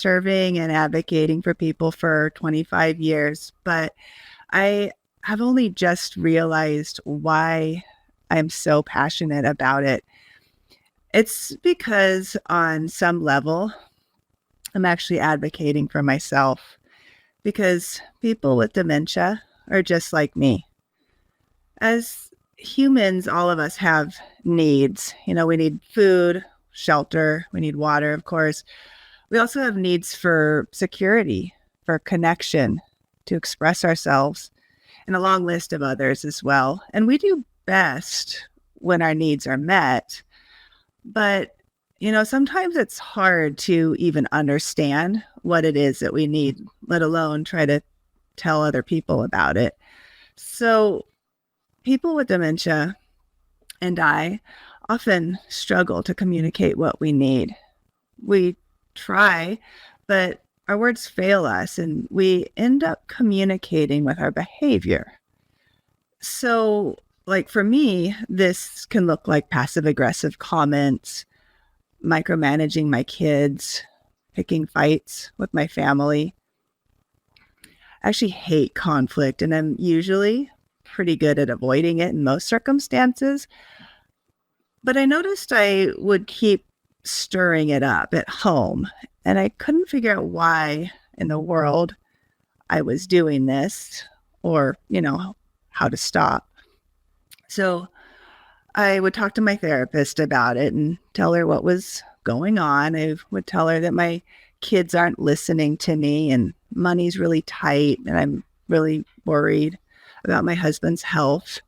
serving and advocating for people for 25 years, but I have only just realized why I'm so passionate about it. It's because on some level, I'm actually advocating for myself because people with dementia are just like me. As humans, all of us have needs. We need food, shelter, we need water, of course. We also have needs for security, for connection, to express ourselves, and a long list of others as well. And we do best when our needs are met. But, sometimes it's hard to even understand what it is that we need, let alone try to tell other people about it. So, people with dementia and I often struggle to communicate what we need. We try, but our words fail us and we end up communicating with our behavior. So, like for me, this can look like passive aggressive comments, micromanaging my kids, picking fights with my family. I actually hate conflict, and I'm usually pretty good at avoiding it in most circumstances. But I noticed I would keep stirring it up at home, and I couldn't figure out why in the world I was doing this or, how to stop. So I would talk to my therapist about it and tell her what was going on. I would tell her that my kids aren't listening to me and money's really tight and I'm really worried about my husband's health.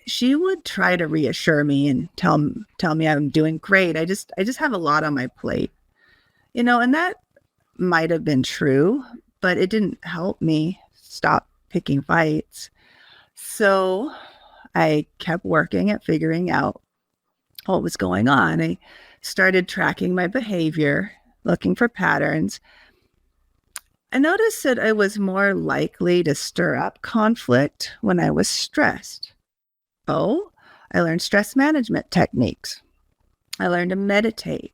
She would try to reassure me and tell me I'm doing great. I just have a lot on my plate. And that might have been true, but it didn't help me stop picking fights. So I kept working at figuring out what was going on. I started tracking my behavior, looking for patterns. I noticed that I was more likely to stir up conflict when I was stressed. Oh, I learned stress management techniques. I learned to meditate,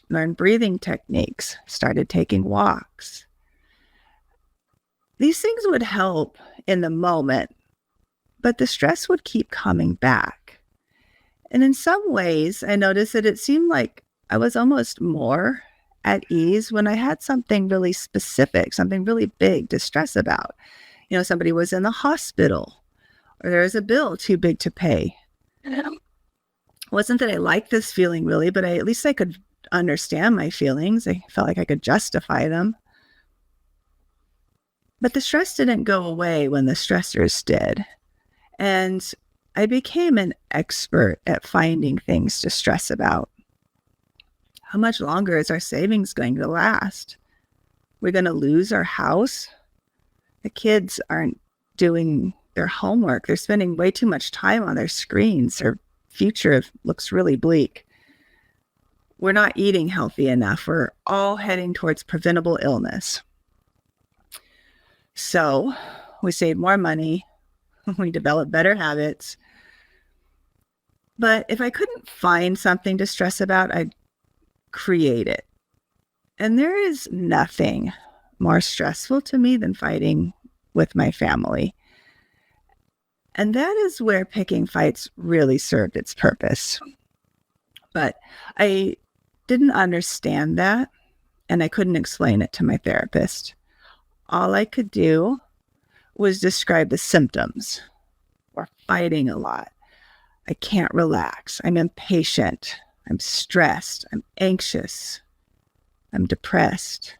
learned breathing techniques, started taking walks. These things would help in the moment, but the stress would keep coming back. And in some ways, I noticed that it seemed like I was almost more at ease when I had something really specific, something really big to stress about. Somebody was in the hospital or there was a bill too big to pay. It wasn't that I liked this feeling really, but at least I could understand my feelings. I felt like I could justify them. But the stress didn't go away when the stressors did. And I became an expert at finding things to stress about. How much longer is our savings going to last? We're going to lose our house? The kids aren't doing their homework. They're spending way too much time on their screens. Their future looks really bleak. We're not eating healthy enough. We're all heading towards preventable illness. So we save more money. We develop better habits. But if I couldn't find something to stress about, I'd create it. And there is nothing more stressful to me than fighting with my family. And that is where picking fights really served its purpose. But I didn't understand that, and I couldn't explain it to my therapist. All I could do was describe the symptoms. We're fighting a lot. I can't relax. I'm impatient. I'm stressed. I'm anxious. I'm depressed.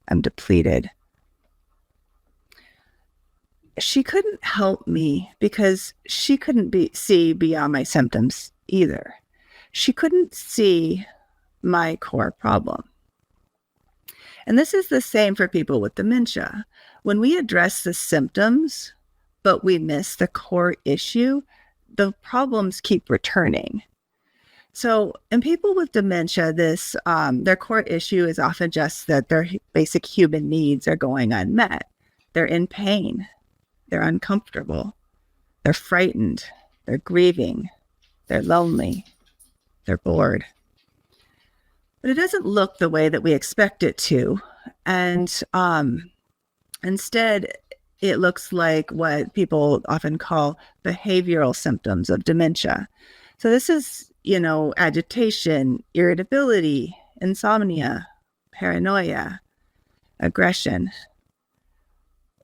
I'm depleted. She couldn't help me because she couldn't see beyond my symptoms either. She couldn't see my core problem. And this is the same for people with dementia. When we address the symptoms, but we miss the core issue, the problems keep returning. So in people with dementia, their core issue is often just that their basic human needs are going unmet. They're in pain. They're uncomfortable. They're frightened. They're grieving. They're lonely. They're bored. but it doesn't look the way that we expect it to. And instead, it looks like what people often call behavioral symptoms of dementia. So this is, agitation, irritability, insomnia, paranoia, aggression.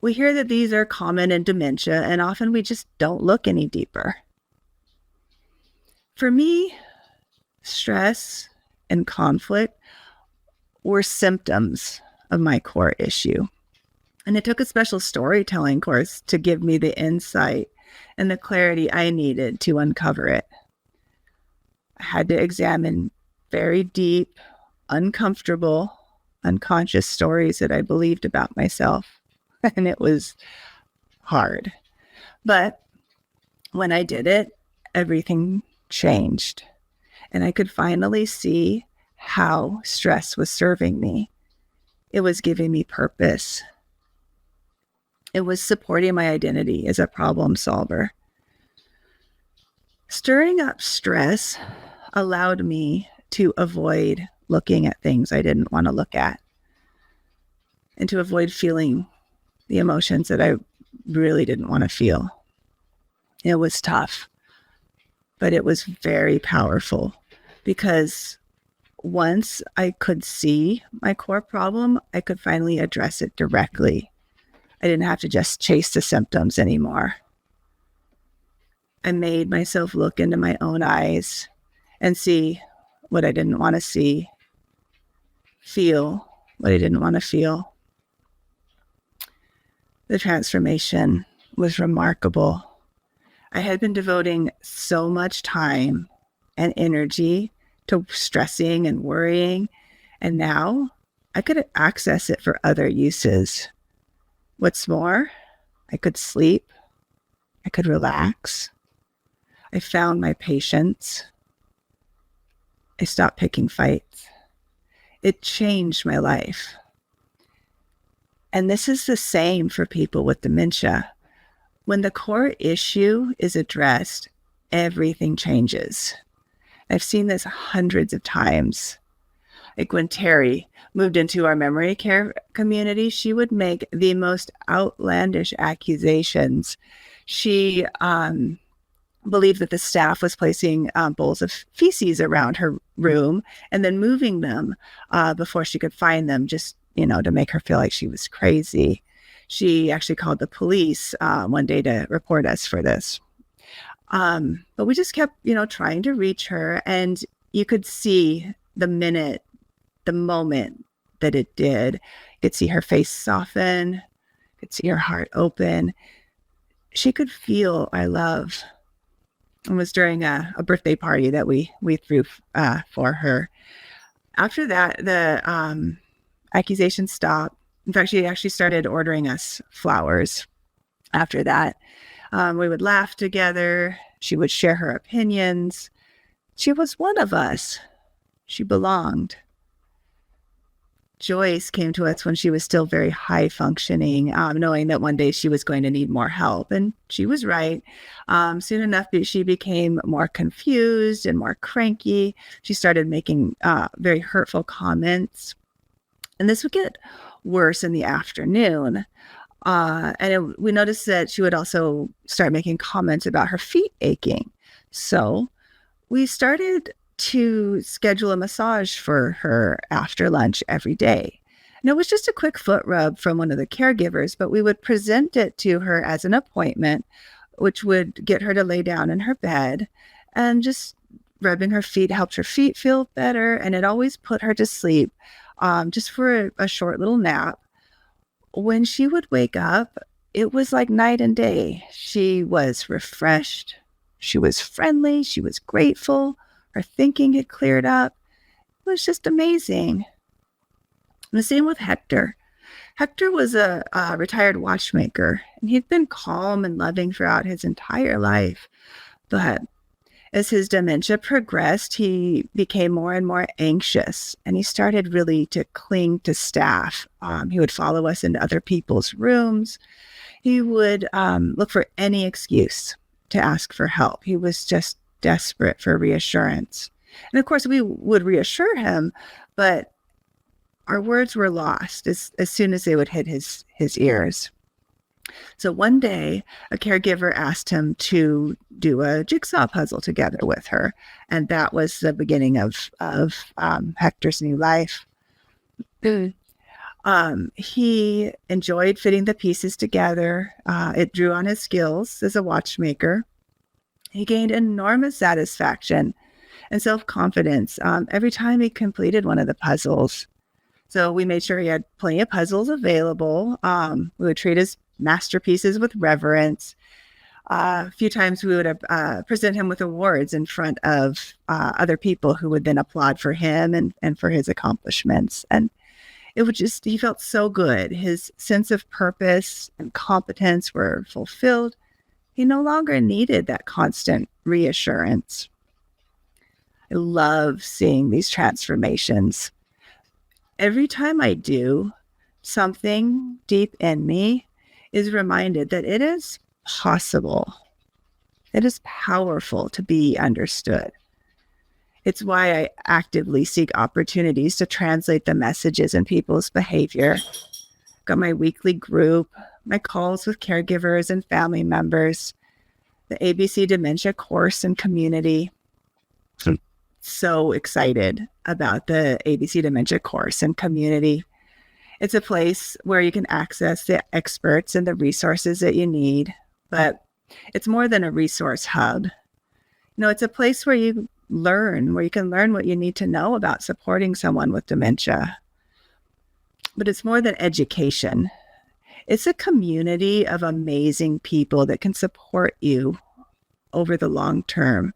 We hear that these are common in dementia, and often we just don't look any deeper. For me, stress and conflict were symptoms of my core issue. And it took a special storytelling course to give me the insight and the clarity I needed to uncover it. I had to examine very deep, uncomfortable, unconscious stories that I believed about myself. And it was hard. But when I did it, everything changed. And I could finally see how stress was serving me. It was giving me purpose. It was supporting my identity as a problem solver. Stirring up stress allowed me to avoid looking at things I didn't want to look at and to avoid feeling the emotions that I really didn't want to feel. It was tough, but it was very powerful because once I could see my core problem, I could finally address it directly. I didn't have to just chase the symptoms anymore. I made myself look into my own eyes and see what I didn't want to see, feel what I didn't want to feel. The transformation was remarkable. I had been devoting so much time and energy to stressing and worrying, and now I could access it for other uses. What's more, I could sleep, I could relax. I found my patience. I stopped picking fights. It changed my life. And this is the same for people with dementia. When the core issue is addressed, everything changes. I've seen this hundreds of times. Like when Terry moved into our memory care community, she would make the most outlandish accusations. She believed that the staff was placing bowls of feces around her room and then moving them before she could find them, just, to make her feel like she was crazy. She actually called the police one day to report us for this. But we just kept, trying to reach her. And you could see the moment that it did. You could see her face soften. You could see her heart open. She could feel our love. It was during a birthday party that we threw for her. After that, the accusation stopped. In fact, she actually started ordering us flowers after that. We would laugh together. She would share her opinions. She was one of us. She belonged. Joyce came to us when she was still very high functioning, knowing that one day she was going to need more help. And she was right. Soon enough, she became more confused and more cranky. She started making very hurtful comments. And this would get worse in the afternoon. We noticed that she would also start making comments about her feet aching. So we started to schedule a massage for her after lunch every day. And it was just a quick foot rub from one of the caregivers, but we would present it to her as an appointment, which would get her to lay down in her bed, and just rubbing her feet helped her feet feel better. And it always put her to sleep just for a short little nap. When she would wake up, it was like night and day. She was refreshed. She was friendly. She was grateful. Her thinking had cleared up. It was just amazing. And the same with Hector. Hector was a retired watchmaker, and he'd been calm and loving throughout his entire life. But as his dementia progressed, he became more and more anxious, and he started really to cling to staff. He would follow us into other people's rooms. He would look for any excuse to ask for help. He was just desperate for reassurance. And of course, we would reassure him, but our words were lost as soon as they would hit his ears. So one day, a caregiver asked him to do a jigsaw puzzle together with her, and that was the beginning of Hector's new life. He enjoyed fitting the pieces together. It drew on his skills as a watchmaker. He gained enormous satisfaction and self confidence every time he completed one of the puzzles. So we made sure he had plenty of puzzles available. We would treat his masterpieces with reverence. A few times we would present him with awards in front of other people who would then applaud for him and for his accomplishments. And it would just, he felt so good. His sense of purpose and competence were fulfilled. He no longer needed that constant reassurance. I love seeing these transformations. Every time I do, something deep in me is reminded that it is possible. It is powerful to be understood. It's why I actively seek opportunities to translate the messages in people's behavior. Got my weekly group, my calls with caregivers and family members, the ABC Dementia course and community. So excited about the ABC Dementia course and community. It's a place where you can access the experts and the resources that you need, but it's more than a resource hub. It's a place where you can learn what you need to know about supporting someone with dementia. But it's more than education. It's a community of amazing people that can support you over the long term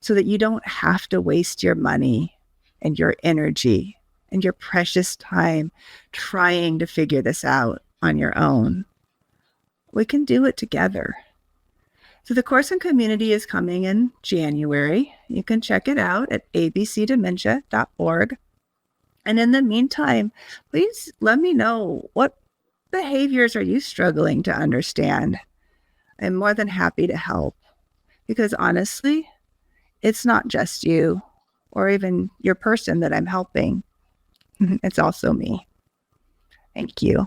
so that you don't have to waste your money and your energy and your precious time trying to figure this out on your own. We can do it together. So the course and community is coming in January. You can check it out at abcdementia.org. And in the meantime, please let me know, what behaviors are you struggling to understand? I'm more than happy to help, because honestly, it's not just you or even your person that I'm helping. It's also me. Thank you.